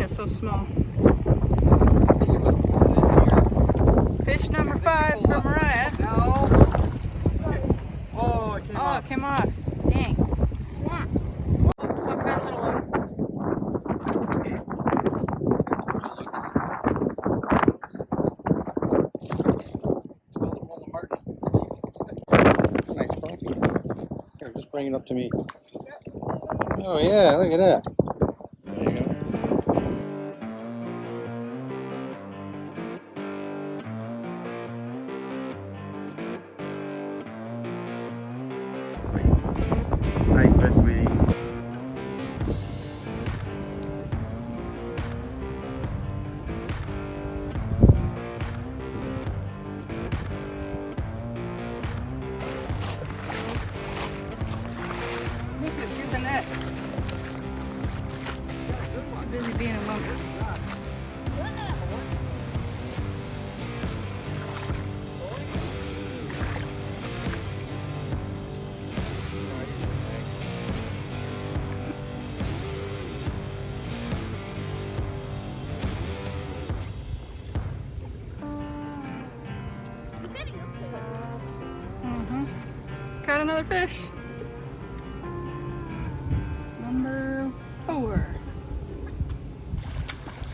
line is so small. I think it was born this year. Fish number 5 for Mariah. No. Oh, it came Oh, off. it came off. Dang. Snap. Look, that little one. Nice coffee. Here, just bring it up to me. Oh yeah, look at that. There you go. Nice fish, sweetie. Lucas, get the net. Too busy being a monkey. Caught another fish. Number 4.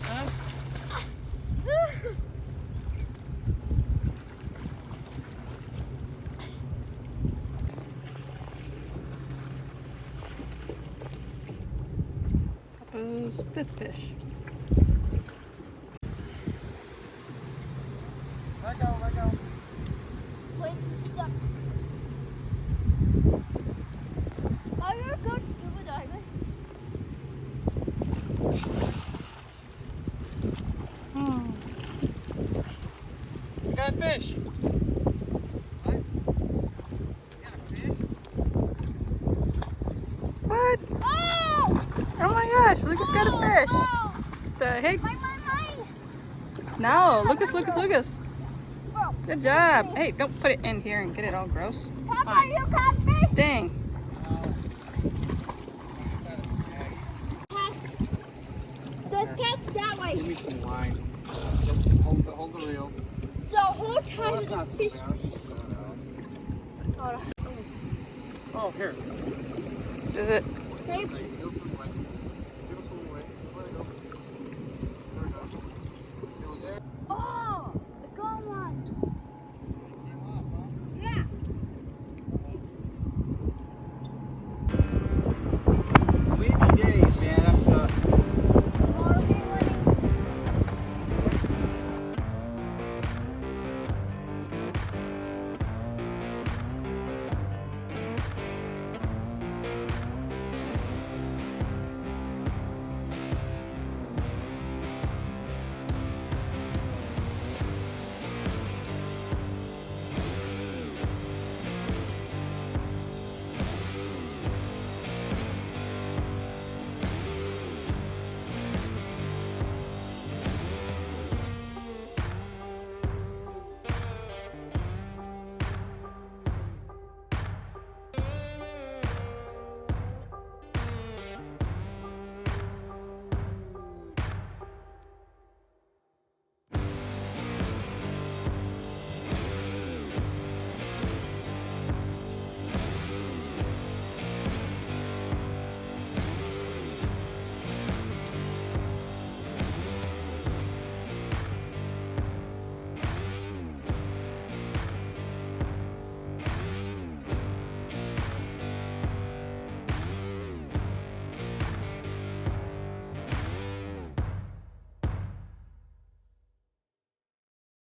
Huh? Papa's fifth fish. Let go, let go. Wait, stop. Are you a good scuba diver? You got a fish. What? You got a fish? What? Oh! Oh my gosh, Lucas got a fish. Oh! The heck? Mine. No, Lucas. Oh. Good job. Hey, don't put it in here and get it all gross. Papa, Fine. you got fish? Dang. Let's catch that way. Give me some line. Hold the reel. So who times It's the not so fish? bad. Oh, here. Is it? Hey, Like,